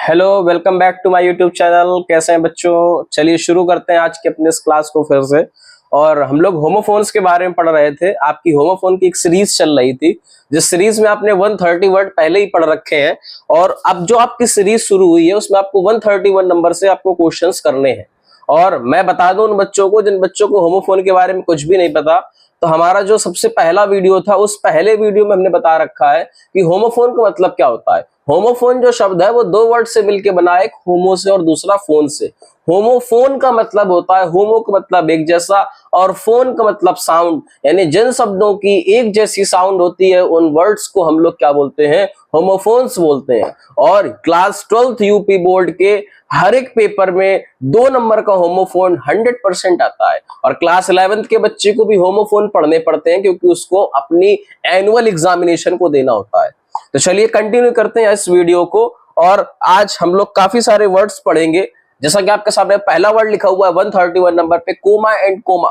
Hello, welcome back to my YouTube channel. कैसे हैं बच्चों? चलिए शुरू करते हैं आज के अपने इस क्लास को फिर से। और हम लोग होमोफोन्स के बारे में पढ़ रहे थे। आपकी होमोफोन की एक सीरीज चल रही थी, जिस सीरीज में आपने 130 वर्ड पहले ही पढ़ रखे हैं। और अब जो आपकी सीरीज शुरू हुई है उसमें आपको 131 नंबर से आपको क्वेश्चंस करने हैं। और मैं बता दूं उन बच्चों को जिन बच्चों को होमोफोन के बारे में कुछ भी नहीं पता, तो हमारा जो सबसे पहला वीडियो था उस पहले वीडियो में हमने बता रखा है कि होमोफोन का मतलब क्या होता है। होमोफोन जो शब्द है वो दो वर्ड से मिलकर बना है, एक होमो से और दूसरा फोन से। होमोफोन का मतलब होता है, होमो का मतलब एक जैसा और फोन का मतलब साउंड, यानी जिन शब्दों की एक जैसी साउंड होती है उन वर्ड्स को हम लोग क्या बोलते हैं? होमोफोन्स बोलते हैं। और क्लास 12th यूपी बोर्ड के हर एक पेपर में 2 नंबर का होमोफोन 100% आता है। और क्लास 11th के बच्चे को भी होमोफोन पढ़ने पड़ते हैं क्योंकि उसको अपनी एनुअल एग्जामिनेशन को देना होता है। तो चलिए कंटिन्यू करते हैं इस वीडियो को। और आज हम लोग काफी सारे वर्ड्स पढ़ेंगे। जैसा कि आपके सामने पहला वर्ड लिखा हुआ है 131 नंबर पे, कोमा एंड कोमा।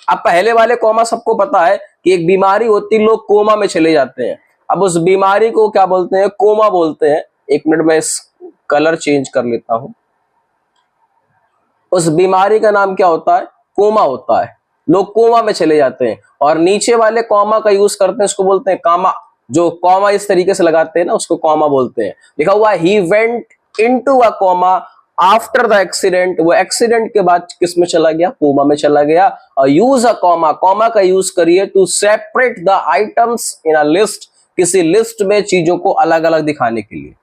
अब पहले वाले कोमा सबको पता है कि एक बीमारी होती, लोग कोमा में चले जाते हैं। अब उस बीमारी को क्या बोलते हैं? कोमा बोलते हैं। एक मिनट में इस कलर चेंज कर लेता हूं। उस बीमारी का नाम क्या होता है? कोमा होता है। लोग कोमा में चले जाते हैं। और नीचे वाले कॉमा का यूज करते हैं, उसको बोलते हैं कामा। जो कॉमा इस तरीके से लगाते हैं ना, उसको कॉमा बोलते हैं। लिखा हुआ है he went into a comma after the accident. वो एक्सीडेंट के बाद किस में चला गया? कोमा में चला गया। और यूज अ कॉमा, कॉमा का यूज करिए to separate the items in a list, किसी लिस्ट में चीजों को अलग अलग दिखाने के लिए।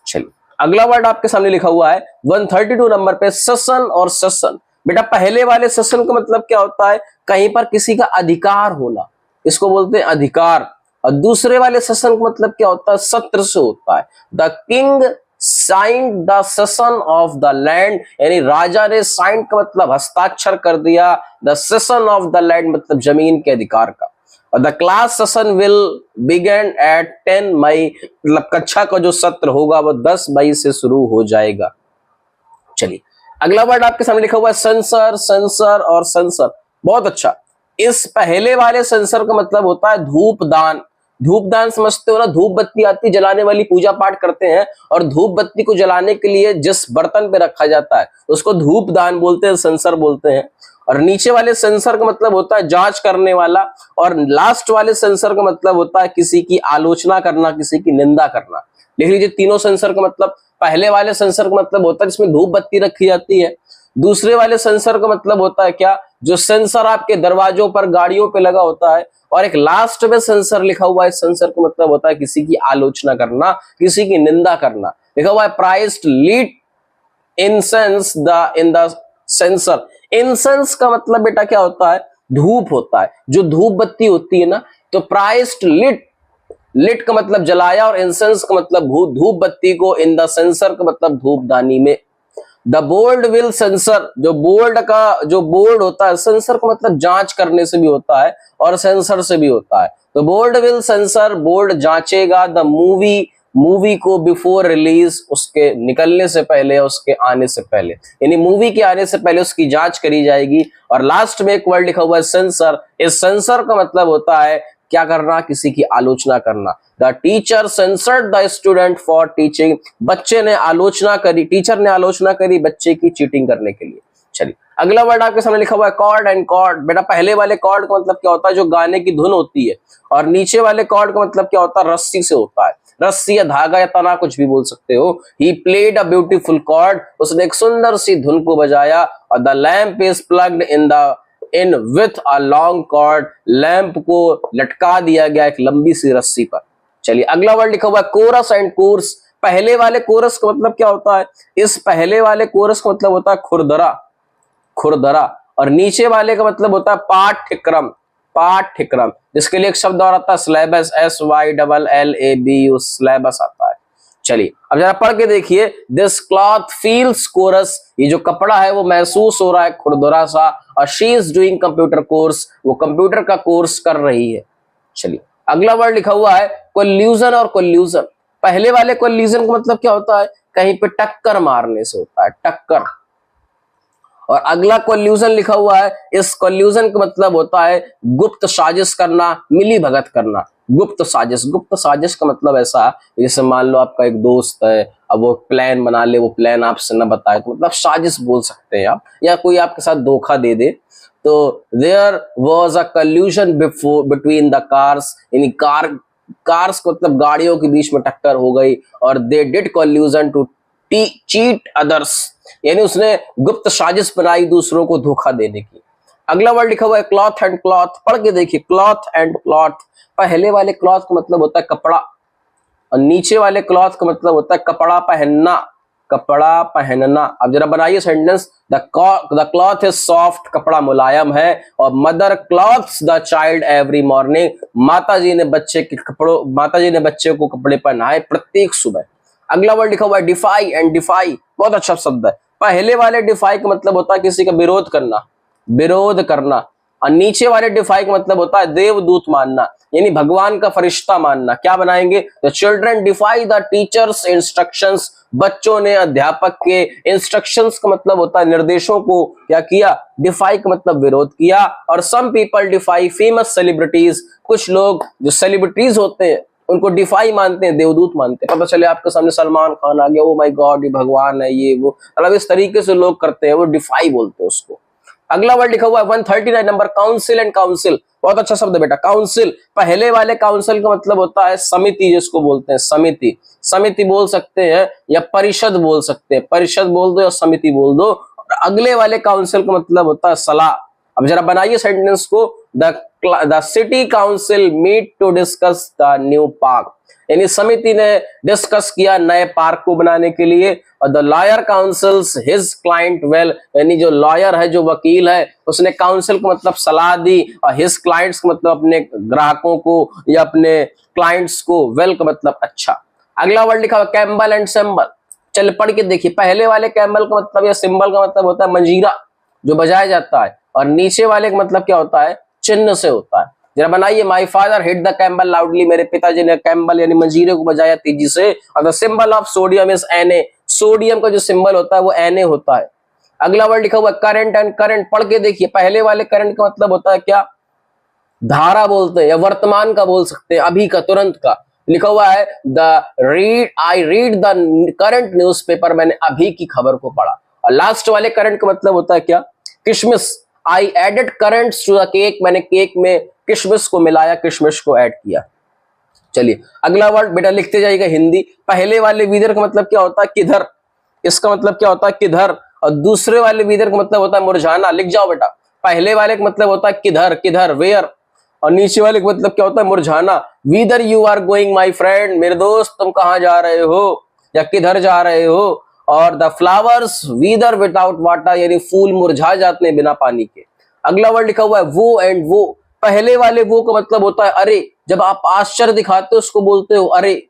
चलिए अगला वर्ड आपके सामने लिखा हुआ है 132 नंबर पे, सेशन और सेशन। बेटा पहले वाले सेशन का मतलब क्या होता है? कहीं पर किसी का अधिकार होना, इसको बोलते हैं अधिकार। और दूसरे वाले सेशन का मतलब क्या होता है? सत्र से होता है। The king signed the session of the land, यानी राजा ने साइन का मतलब हस्ताक्षर कर दिया, the session of the land मतलब जमीन के अधिकार का। और the class session will begin eight 10 मई, मतलब कक्षा का जो सत्र होगा वो 10 मई से शुरू हो जाएगा। चलिए अगला वर्ड आपके सामने लिखा हुआ है सेंसर, सेंसर और सेंसर। बहुत अच्छा। इस पहले वाले सेंसर का मतलब होता है धूपदान। धूपदान समझते हो ना? धूप बत्ती आती जलाने वाली, पूजा पाठ करते हैं और धूप बत्ती को जलाने के लिए जिस बर्तन पे रखा जाता है उसको धूपदान बोलते हैं, सेंसर बोलते हैं। और नीचे वाले सेंसर का मतलब होता है जांच करने वाला। और लास्ट वाले सेंसर का मतलब होता है किसी की आलोचना करना, किसी की निंदा करना। लिख लीजिए तीनों सेंसर का मतलब। पहले वाले सेंसर का मतलब होता है जिसमें धूप बत्ती रखी जाती है। दूसरे वाले सेंसर का मतलब होता है क्या? जो सेंसर आपके दरवाजों पर, गाड़ियों पे लगा होता है। और एक लास्ट में सेंसर लिखा हुआ है, सेंसर का मतलब होता है किसी की आलोचना करना, किसी की निंदा करना। लिखा हुआ है priest lit incense the in the censer. Incense का मतलब बेटा क्या होता है? धूप होता है। जो धूप बत्ती होती है ना, तो प्राइस्ड लिट, लिट का मतलब जलाया और इंसेंस का मतलब धूप बत्ती को, इन द सेंसर का मतलब धूपदानी में। द बोर्ड विल सेंसर, जो बोर्ड का जो बोर्ड होता है, सेंसर का मतलब जांच करने से भी होता है और सेंसर से भी होता है। तो बोर्ड विल सेंसर, बोर्ड जांचेगा द मूवी, मूवी को बिफोर रिलीज, उसके निकलने से पहले, उसके आने से पहले, यानी मूवी के आने से पहले उसकी जांच करी जाएगी। और लास्ट में एक वर्ड लिखा हुआ है सेंसर। इस सेंसर का मतलब होता है क्या करना? किसी की आलोचना करना। The teacher censored the student for teaching. बच्चे ने आलोचना करी, टीचर ने आलोचना करी बच्चे की चीटिंग करने के लिए। चलिए अगला वर्ड आपके सामने लिखा हुआ है कॉर्ड एंड कॉर्ड। बेटा पहले वाले कॉर्ड का मतलब क्या होता है? जो गाने की धुन होती है। और नीचे वाले कॉर्ड का मतलब क्या होता है? रस्सी से होता है। रस्सी या धागा या तना, कुछ भी बोल सकते हो। He played a beautiful chord, उसने एक सुंदर सी धुन को बजाया। और the lamp is plugged in with a long cord, lamp को लटका दिया गया एक लंबी सी रस्सी पर। चलिए अगला वर्ड लिखा हुआ है कोरस एंड कोर्स। पहले वाले कोरस का मतलब क्या होता है? इस पहले वाले कोरस का मतलब होता है खुरदरा, खुरदरा। और नीचे वाले का मतलब होता है पाठ्यक्रम, पाठ्यक्रम, जिसके लिए एक शब्द और आता है सिलेबस, SYLLABU, सिलेबस आता है। चलिए अब जरा पढ़ के देखिए। दिस क्लॉथ फील्स कोरस, ये जो कपड़ा है वो महसूस हो रहा है खुरदरा सा। और she is doing computer course, वो कंप्यूटर का कोर्स कर रही है। चलिए अगला वर्ड लिखा हुआ है कोल्यूजन और कोल्यूजन। पहले वाले कोल्यूजन का मतलब क्या होता है? कहीं पे टक्कर मारने से होता है, टक्कर। और अगला कोल्यूजन लिखा हुआ है, इस कोल्यूजन का मतलब होता है गुप्त साजिश करना, मिली भगत करना। गुप्त साजिश। गुप्त साजिश का मतलब ऐसा, जैसे मान लो आपका एक दोस्त है, अब वो प्लान बना ले, वो प्लान आपसे न बताए, तो मतलब साजिश बोल सकते हैं आप। या कोई आपके साथ धोखा दे दे, तो there was a collusion before between the cars, यानी कार्स को मतलब गाड़ियों के बीच में टक्कर हो गई, और they did collusion to cheat others, यानी उसने गुप्त साजिश बनाई दूसरों को धोखा देने की। अगला वर्ड लिखा हुआ है क्लॉथ एंड क्लॉथ, पढ़ के देखिए, क्लॉथ एंड क्लॉथ। पहले वाले क्लॉथ का मतलब होता है कपड़ा, और नीचे वाले क्लॉथ का मतलब होता है कपड़ा पहनना, कपड़ा पहनना। अब जरा बनाइए sentence, the cloth is soft, कपड़ा मुलायम है, और mother clothes the child every morning, माता जी ने बच्चे को कपड़े पहनाए प्रत्येक सुबह। अगला वर्ड लिखा हुआ है डिफाई एंड डिफाई, बहुत अच्छा शब्द है। पहले वाले डिफाई का मतलब होता है किसी का विरोध करना, विरोध करना, और नीचे वाले डिफाई का मतलब होता है देवदूत मानना, यानी भगवान का फरिश्ता मानना। क्या बनाएंगे, the children defy the teachers' instructions, बच्चों ने अध्यापक के इंस्ट्रक्शंस का मतलब होता है निर्देशों को क्या किया, डिफाई का मतलब विरोध किया। और some people defy famous celebrities, कुछ लोग जो सेलिब्रिटीज होते हैं उनको डिफाई मानते हैं, देवदूत मानते हैं। पता चले आपके सामने सलमान खान आ गया, ओ माय गॉड ये भगवान है, ये वो, मतलब इस तरीके से लोग करते हैं, वो डिफाई बोलते हैं उसको। अगला वर्ड लिखा हुआ है 139 नंबर, काउंसिल एंड काउंसिल, बहुत अच्छा शब्द है बेटा। काउंसिल, पहले वाले काउंसिल का मतलब होता है समिति, जिसको बोलते हैं समिति, समिति बोल सकते हैं या परिषद बोल सकते हैं, परिषद बोल दो या समिति बोल दो। और अगले वाले काउंसिल का मतलब होता है सलाह। अब जरा बनाइए सेंटेंस को, the city council meet to discuss the new park, यानी समिति ने डिस्कस किया नए पार्क को बनाने के लिए। और the lawyer councils his client well, यानी जो लॉयर है, जो वकील है, उसने काउंसिल को मतलब सलाह दी, और हिज क्लाइंट्स को मतलब अपने ग्राहकों को या अपने क्लाइंट्स को, वेल का मतलब अच्छा। अगला वर्ड लिखा हुआ कैम्बल एंड सिंबल, चल पढ़ के देखिए। पहले वाले कैम्बल का मतलब या सिंबल का मतलब होता है मंजीरा जो बजाया जाता है, और नीचे वाले का मतलब क्या होता है, चिन्ह से होता है। जरा बनाइए, my father hit the Campbell loudly, मेरे पिताजी ने कैम्बल यानी मंजीरे को बजाया तेजी से। और the symbol of sodium is Na, sodium का जो सिंबल होता है वो Na होता है। अगला वर्ड लिखा हुआ है करंट एंड करंट, पढ़ के देखिए। पहले वाले करंट का मतलब होता है क्या, धारा बोलते हैं, या वर्तमान का बोल सकते हैं, अभी का, तुरंत का। लिखा हुआ है I read the current newspaper, मैंने अभी की खबर को पढ़ा। और लास्ट वाले करंट का मतलब होता है क्या, किशमिश, I added currants to the cake, मैंने केक में किशमिश को मिलाया, किशमिश को ऐड किया। चलिए अगला वर्ड बेटा लिखते जाइएगा हिंदी। पहले वाले विदर का मतलब क्या होता है, किधर, इसका मतलब क्या होता है किधर। और दूसरे वाले विदर का मतलब होता है मुरझाना, लिख जाओ बेटा। पहले वाले का मतलब होता है किधर, किधर, वेयर, और नीचे वाले का मतलब क्या होता है मुरझाना। Whither you are going my friend, मेरे दोस्त तुम कहां जा रहे हो, या किधर जा रहे हो। और the flowers wither without water, यानी फूल मुरझा जाते हैं बिना पानी के। अगला वर्ड लिखा हुआ है वो एंड वो, पहले वाले वो का मतलब होता है अरे, जब आप आश्चर्य दिखाते हो उसको बोलते हो अरे।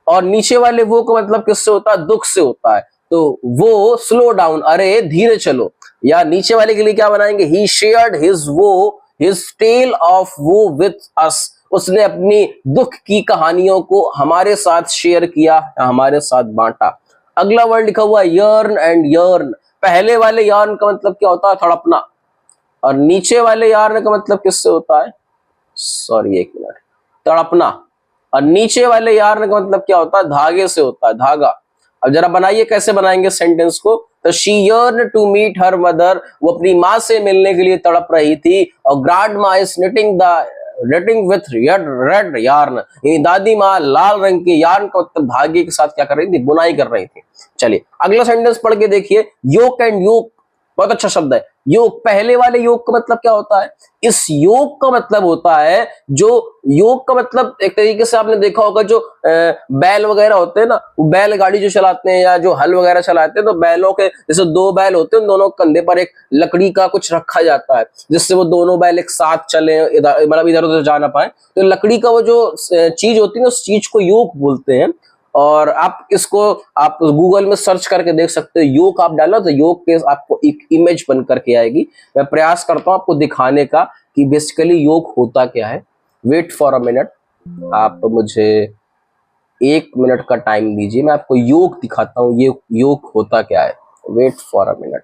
और नीचे वाले वो का मतलब किससे होता है, दुख से होता है, तो वो स्लो डाउन, अरे धीरे चलो। या नीचे वाले के लिए क्या बनाएंगे, ही शेयर्ड हिज वो हिज टेल ऑफ वो विथ अस, उसने अपनी दुख की कहानियों को हमारे साथ शेयर किया, हमारे साथ बांटा। अगला वर्ड लिखा हुआ है यर्न एंड यर्न, पहले वाले यर्न का मतलब क्या होता है, तड़पना, और नीचे वाले यर्न का मतलब किससे होता है, सॉरी एक मिनट, तड़पना। और नीचे वाले यर्न का मतलब क्या होता है, धागे से होता है, धागा। अब जरा बनाइए कैसे बनाएंगे सेंटेंस को, तो she yearn to meet her mother, वो अपनी माँ से मिलने के लिए तड़प रही थी। और ग्रैंड माँ is knitting with red yarn, यानी दादी माँ लाल रंग के यार्न का मतलब धागे के साथ क्या कर रही थी, बुनाई कर रही थी। चलिए अगला सेंटेंस पढ़ के देखिए, योक एंड योक, बहुत अच्छा शब्द है योग। पहले वाले योग का मतलब क्या होता है, इस योग का मतलब होता है, जो योग का मतलब एक तरीके से आपने देखा होगा जो बैल वगैरह होते हैं ना, वो बैलगाड़ी जो चलाते हैं या जो हल वगैरह चलाते हैं, तो बैलों के जैसे दो बैल होते हैं, दोनों कंधे पर एक लकड़ी का कुछ रखा जाता है, जिससे वो दोनों बैल एक साथ चले, मतलब इधर उधर जा ना पाए। तो लकड़ी का वो जो चीज होती है ना, उस चीज को योग बोलते हैं। और आप इसको आप गूगल में सर्च करके देख सकते हो, योग आप डालो तो योग के आपको एक इमेज बन करके आएगी। मैं प्रयास करता हूं आपको दिखाने का कि बेसिकली योग होता क्या है। वेट फॉर अ मिनट, आप मुझे 1 मिनट का टाइम दीजिए, मैं आपको योग दिखाता हूं, ये योग होता क्या है। Wait for a minute.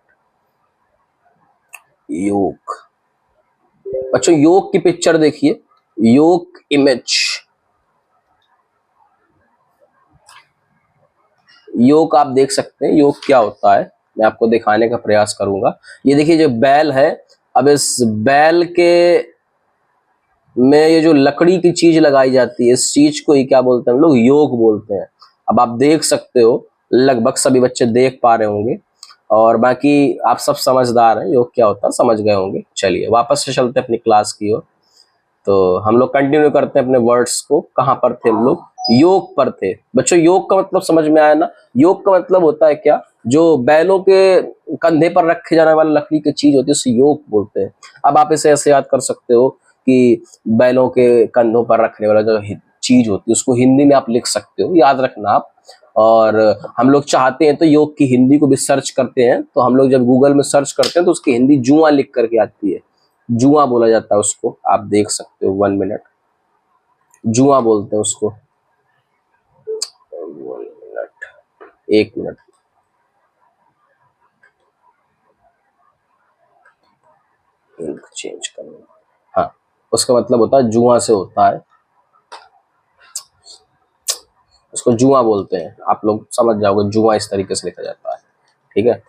योग, अच्छा योग की पिक्चर देखिए, योक इमेज, योक आप देख सकते हैं। योक क्या होता है मैं आपको दिखाने का प्रयास करूंगा। ये देखिए जो बैल है, अब इस बैल के में ये जो लकड़ी की चीज लगाई जाती है, इस चीज को ही क्या बोलते हैं हम लोग, योक बोलते हैं। अब आप देख सकते हो, लगभग सभी बच्चे देख पा रहे होंगे और बाकी आप सब समझदार हैं, योग क्या होता है समझ गए होंगे। चलिए वापस से चलते हैं अपनी क्लास की ओर। तो हम लोग कंटिन्यू करते हैं अपने वर्ड्स को। कहाँ पर थे हम लोग, योग पर थे। बच्चों योग का मतलब समझ में आया ना। योग का मतलब होता है क्या, जो बैलों के कंधे पर रखे जाने वाली लकड़ी की चीज होती है उसे योग बोलते हैं। अब आप इसे ऐसे याद कर सकते हो कि बैलों के कंधों पर रखने वाला जो चीज होती है उसको हिंदी में आप लिख सकते हो, याद रखना आप। और हम लोग चाहते हैं तो योग की हिंदी को भी सर्च करते हैं, तो हम लोग जब गूगल में सर्च करते हैं तो उसकी हिंदी जुआ लिख करके आती है। जुआ बोला जाता है उसको, आप देख सकते हो। 1 मिनट, जुआ बोलते हैं उसको। 1 मिनट, 1 मिनट, इंक चेंज करना। हाँ, उसका मतलब होता है जुआ से होता है, उसको जुआ बोलते हैं। आप लोग समझ जाओगे, जुआ इस तरीके से लिखा जाता है, ठीक है।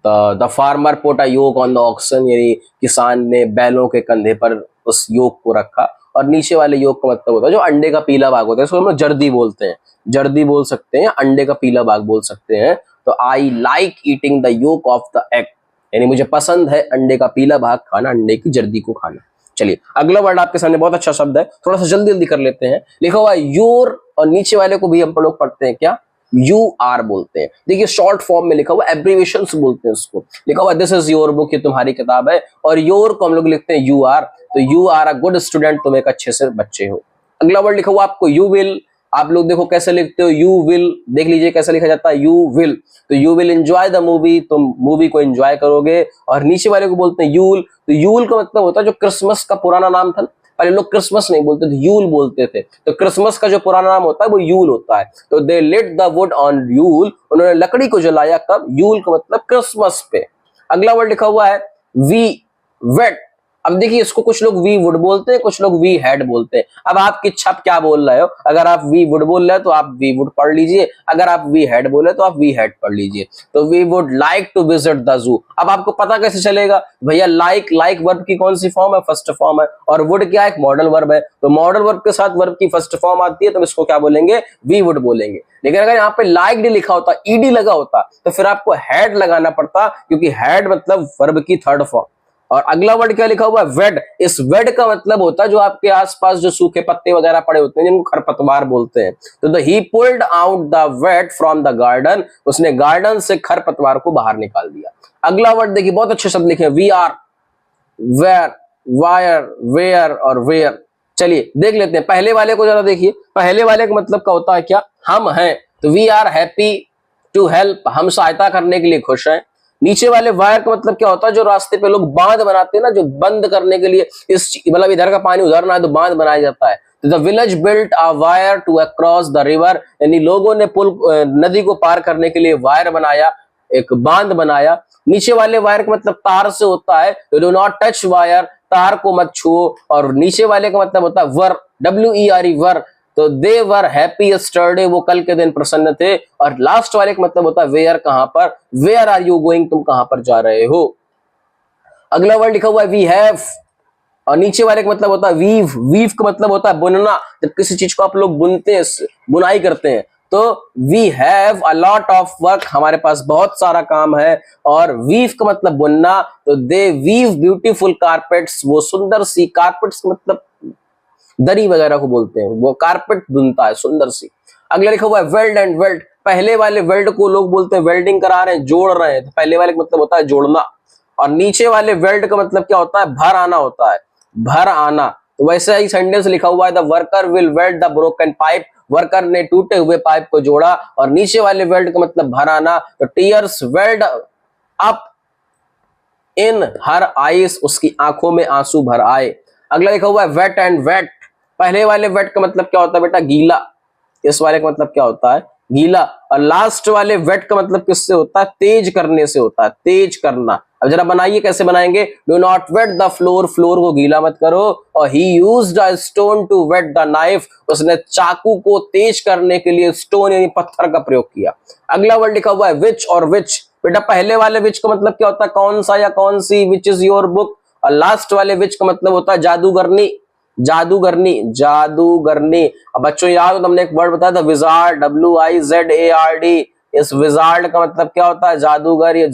The farmer put a yoke on the oxen, यानी किसान ने बैलों के कंधे पर उस योक को रखा। और नीचे वाले योक का मतलब होता है जो अंडे का पीला भाग होता है, इसको हम लोग जर्दी बोलते हैं। जर्दी बोल सकते हैं, अंडे का पीला भाग बोल सकते हैं। तो I like eating the yolk of the egg, यानी मुझे पसंद है अंडे का पीला भाग खाना, अंडे की जर्दी को खाना। चलिए अगला वर्ड आपके सामने बहुत अच्छा शब्द है, थोड़ा सा जल्दी जल्दी कर लेते हैं। लिखा हुआ है योर, और नीचे वाले को भी हम लोग पढ़ते हैं क्या, यू आर बोलते हैं। देखिए शॉर्ट फॉर्म में लिखा हुआ, एब्रीविएशंस बोलते हैं उसको। लिखा हुआ दिस इज योर बुक, ये तुम्हारी किताब है। और योर को हम लोग लिखते हैं यू आर, तो you are a good student, तुम एक अच्छे से बच्चे हो। अगला वर्ड लिखा हुआ आपको यू विल, आप लोग देखो कैसे लिखते हो, यू विल, देख लीजिए कैसे लिखा जाता है, यू विल। तो you will enjoy the movie, तुम मूवी को एंजॉय करोगे। और नीचे वाले को बोलते हैं यूल, तो यूल का मतलब होता है जो क्रिसमस का पुराना नाम था, पहले लोग क्रिसमस नहीं बोलते थे, यूल बोलते थे। तो क्रिसमस का जो पुराना नाम होता है वो यूल होता है। तो they lit the wood on Yule, उन्होंने लकड़ी को जलाया कब, यूल का मतलब क्रिसमस पे। अगला वर्ड लिखा हुआ है वी वेट। अब देखिए इसको कुछ लोग वी वुड बोलते हैं, कुछ लोग वी हैड बोलते हैं। अब आपकी इच्छा, आप क्या बोल रहे हो। अगर आप वी वुड बोल रहे हो तो आप वी वुड पढ़ लीजिए, अगर आप वी हैड बोले तो आप वी हैड पढ़ लीजिए। तो we would like to visit the zoo. अब आपको पता कैसे चलेगा भैया, लाइक वर्ब की कौन सी फॉर्म है, फर्स्ट फॉर्म है। और वुड क्या है, एक मॉडल वर्ब है। तो मॉडल वर्ब के साथ वर्ब की फर्स्ट फॉर्म आती है तो इसको क्या बोलेंगे, वी वुड बोलेंगे। लेकिन अगर यहाँ पे लाइक डी लिखा होता, ईडी लगा होता, तो फिर आपको हैड लगाना पड़ता, क्योंकि हैड मतलब वर्ब की थर्ड फॉर्म। और अगला वर्ड क्या लिखा हुआ है, वेड। इस वेड का मतलब होता है जो आपके आसपास जो सूखे पत्ते वगैरह पड़े होते हैं जिनको खरपतवार बोलते हैं। तो he pulled out the weed from the garden, उसने गार्डन से खरपतवार को बाहर निकाल दिया। अगला वर्ड देखिए, बहुत अच्छे शब्द लिखे, we are, where, wire, where और वेयर। चलिए देख लेते हैं पहले वाले को, जरा देखिए। पहले वाले का मतलब का होता है क्या, हम हैं। तो we are happy to help, हम सहायता करने के लिए खुश हैं। नीचे वाले वायर का मतलब क्या होता है, जो रास्ते पे लोग बांध बनाते हैं ना, जो बंद करने के लिए, इस मतलब इधर का पानी उधर ना है तो बांध बनाया जाता है। तो the village built a weir to across the river, यानी लोगों ने पुल, नदी को पार करने के लिए वायर बनाया, एक बांध बनाया। नीचे वाले वायर का मतलब तार से होता है, डू नॉट टच वायर, तार को मत छुओ। और नीचे वाले का मतलब होता है वर, WERE वर। तो दे वर हैप्पी यस्टरडे, वो कल के दिन प्रसन्न थे। और लास्ट वाले का मतलब होता है वेयर, कहां पर, वेयर आर यू गोइंग, तुम कहां पर जा रहे हो। अगला वर्ड लिखा हुआ है वी हैव, और नीचे वाले का मतलब होता है वीव। वीव का मतलब होता है बुनना, जब किसी चीज को आप लोग बुनते हैं, बुनाई करते हैं। तो we have a lot of work, हमारे पास बहुत सारा काम है। और वीव का मतलब बुनना, तो दे वीव ब्यूटीफुल कारपेट्स, वो सुंदर सी, कारपेट्स मतलब दरी वगैरह को बोलते हैं, वो कारपेट बुनता है सुंदर सी। अगला लिखा हुआ है वेल्ड एंड वेल्ड। पहले वाले वेल्ड को लोग बोलते हैं वेल्डिंग करा रहे हैं, जोड़ रहे हैं, तो पहले वाले का मतलब होता है जोड़ना। और नीचे वाले वेल्ड का मतलब क्या होता है, भर आना होता है, भर आना। तो वैसे ही सेंटेंस लिखा हुआ है the worker will weld the broken pipe, worker ने टूटे हुए पाइप को जोड़ा। और नीचे वाले वेल्ड का मतलब भर आना, तो tears weld up in her eyes, उसकी आंखों में आंसू भर आए। अगला लिखा हुआ है वेट एंड वेट। पहले वाले वेट का मतलब क्या होता है बेटा, गीला। इस वाले का मतलब क्या होता है, गीला। और लास्ट वाले वेट का मतलब किससे होता है? तेज करने से होता है, तेज करना। अब जरा बनाइए, कैसे बनाएंगे? Do not wet the floor, floor को गीला मत करो। और he used a stone to whet the knife, उसने चाकू को तेज करने के लिए स्टोन यानी पत्थर का प्रयोग किया। अगला वर्ड लिखा हुआ है विच और विच। बेटा पहले वाले विच का मतलब क्या होता है? कौन सा या कौन सी, विच इज योर बुक। और लास्ट वाले विच का मतलब होता है जादूगरनी, जादूगरनी, जादूगरनी। अब बच्चों याद हो तो हमने एक वर्ड बताया था विजार्ड, WIZARD। इस विजार्ड का मतलब क्या होता है? जादूगर। ये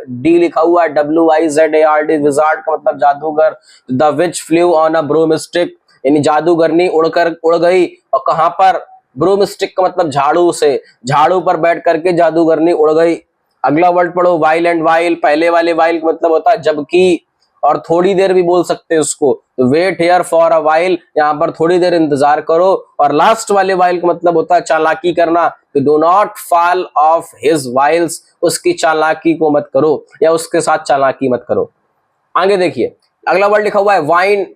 डी लिखा हुआ है, WIZARD, विजार्ड का मतलब जादूगर। The witch flew on a broomstick, यानी जादूगरनी उड़ गई। और कहां पर? ब्रूमस्टिक का मतलब झाड़ू से, झाड़ू पर बैठ करके जादूगरनी उड़ गई। अगला वर्ड पढ़ो वाइल एंड वाइल। पहले वाले वाइल का मतलब होता है जबकि, और थोड़ी देर भी बोल सकते हैं उसको, wait here for a while, यहाँ पर थोड़ी देर इंतजार करो। और लास्ट वाले वाइल का मतलब होता है चालाकी करना, तो do not fall off his wiles, उसकी चालाकी को मत करो या उसके साथ चालाकी मत करो। आगे देखिए, अगला वर्ड लिखा हुआ है वाइन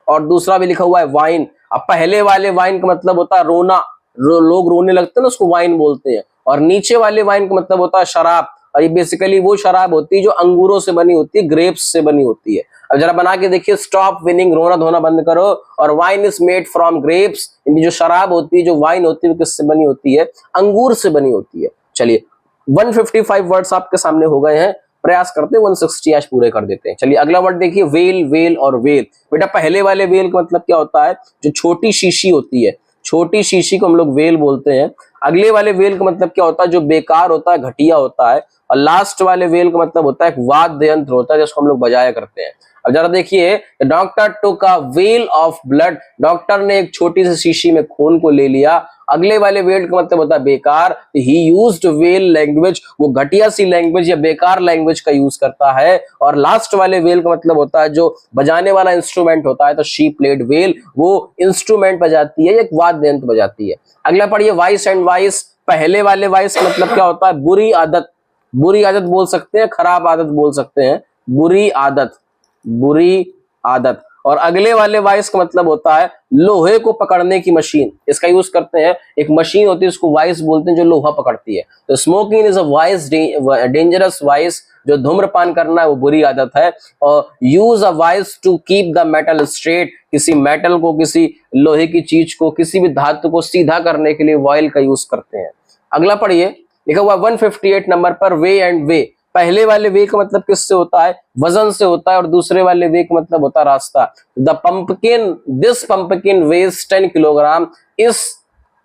और दूसरा भी लिखा हुआ है वाइन। अब पहले वाले वाइन का मतलब होता है रोना, लोग रोने लगते हैं ना, उसको वाइन बोलते हैं। और नीचे वाले वाइन का मतलब होता है शराब। और ये बेसिकली वो शराब होती है जो अंगूरों से बनी होती है, ग्रेप्स से बनी होती है। अब जरा बना के देखिए, स्टॉप विनिंग, रोना धोना बंद करो। और wine is made from grapes, जो शराब होती है, जो वाइन होती है, वो किससे बनी होती है? अंगूर से बनी होती है। चलिए 155 वर्ड्स आपके सामने हो गए हैं, प्रयास करते हैं 160 आज पूरे कर देते हैं। चलिए अगला वर्ड देखिए, वेल, वेल और वेल। बेटा पहले वाले वेल का मतलब क्या होता है? जो छोटी शीशी होती है, छोटी शीशी को हम लोग वेल बोलते हैं। अगले वाले वेल का मतलब क्या होता है? जो बेकार होता है, घटिया होता है। और लास्ट वाले वेल का मतलब होता है एक वाद्य यंत्र होता है जिसको हम लोग बजाया करते हैं। अब जरा देखिए, doctor took a well of blood, doctor ने एक छोटी सी शीशी में खून को ले लिया। अगले वाले वेल का मतलब होता है बेकार, ही यूज्ड वेल लैंग्वेज, वो घटिया सी लैंग्वेज या बेकार लैंग्वेज का यूज करता है। और लास्ट वाले वेल का मतलब होता है जो बजाने वाला इंस्ट्रूमेंट होता है, तो शी प्लेड वेल, वो इंस्ट्रूमेंट बजाती है, एक वाद्य यंत्र बजाती है। अगला पढ़िए वाइस एंड वाइस। पहले वाले वाइस का मतलब क्या होता है? बुरी आदत, बुरी आदत बोल सकते हैं, खराब आदत बोल सकते हैं, बुरी आदत, बुरी आदत। और अगले वाले वाइस का मतलब होता है लोहे को पकड़ने की मशीन, इसका यूज करते हैं, एक मशीन होती है उसको वाइस बोलते हैं जो लोहा पकड़ती है। तो smoking is a vice, dangerous vice, जो धूम्रपान करना है वो बुरी आदत है। और use a vice to keep the metal straight, किसी मेटल को, किसी लोहे की चीज को, किसी भी धातु को सीधा करने के लिए वाइल का यूज करते हैं। अगला पढ़िए, लिखा हुआ 158 नंबर पर वे एंड वे। पहले वाले वे का मतलब किससे होता है? वजन से होता है। और दूसरे वाले वे का मतलब होता है रास्ता। The pumpkin, this pumpkin weighs 10 kilogram, इस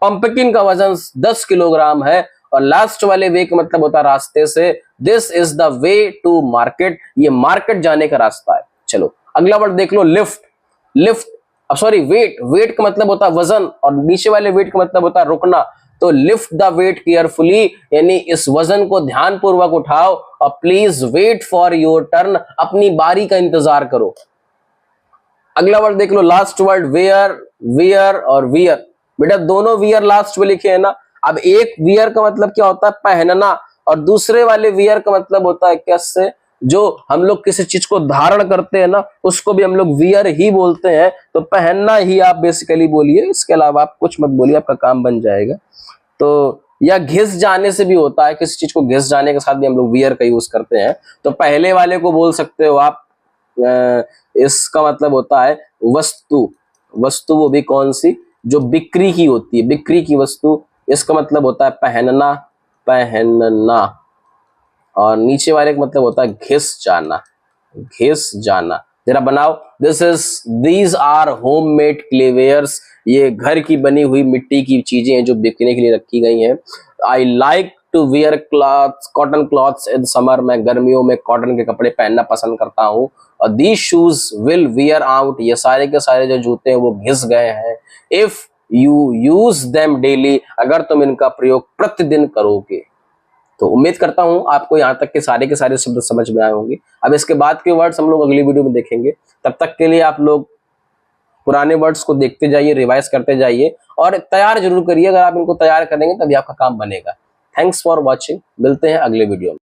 पंपकिन का वजन 10 किलोग्राम है। और लास्ट वाले वे का मतलब होता है रास्ते से, this is the way to market, ये मार्केट जाने का रास्ता है। चलो अगला वर्ड देख लो, lift, lift, sorry wait, wait का मतलब होता है वजन, और नीचे वाले वेट का मतलब होता है रुकना। तो लिफ्ट द वेट केयरफुली, यानी इस वजन को ध्यानपूर्वक उठाओ। और please wait for your turn, अपनी बारी का इंतजार करो। अगला वर्ड देख लो, लास्ट वर्ड वेयर, वियर और वियर। बेटा दोनों वियर लास्ट में लिखे हैं ना। अब एक वियर का मतलब क्या होता है? पहनना। और दूसरे वाले वियर का मतलब होता है कैसे? जो हम लोग किसी चीज को धारण करते हैं ना, उसको भी हम लोग वियर ही बोलते हैं। तो पहनना ही आप बेसिकली बोलिए, इसके अलावा आप कुछ मत बोलिए, आपका काम बन जाएगा। तो या घिस जाने से भी होता है, किसी चीज को घिस जाने के साथ भी हम लोग वियर का यूज करते हैं। तो पहले वाले को बोल सकते हो आप, इसका मतलब होता है वस्तु, वस्तु वो भी कौन सी? जो बिक्री की होती है, बिक्री की वस्तु, इसका मतलब होता है पहनना, पहनना। और नीचे वाले का मतलब होता है घिस जाना, घिस जाना। जरा बनाओ, दीज आर होममेड क्लेवेयर्स, ये घर की बनी हुई मिट्टी की चीजें हैं जो बिकने के लिए रखी गई हैं। I like to wear clothes, cotton clothes in summer, मैं गर्मियों में कॉटन के कपड़े पहनना पसंद करता हूँ। और these shoes will wear out, ये सारे के सारे जो जूते हैं वो घिस गए हैं। If you use them daily, अगर तुम इनका प्रयोग प्रतिदिन करोगे। तो उम्मीद करता हूं आपको यहाँ तक के सारे शब्द समझ में आए होंगे। अब इसके बाद के वर्ड्स हम लोग अगली वीडियो में देखेंगे। तब तक के लिए आप लोग पुराने वर्ड्स को देखते जाइए, रिवाइज करते जाइए और तैयार जरूर करिए। अगर आप इनको तैयार करेंगे तभी आपका काम बनेगा। थैंक्स फॉर वॉचिंग, मिलते हैं अगले वीडियो में।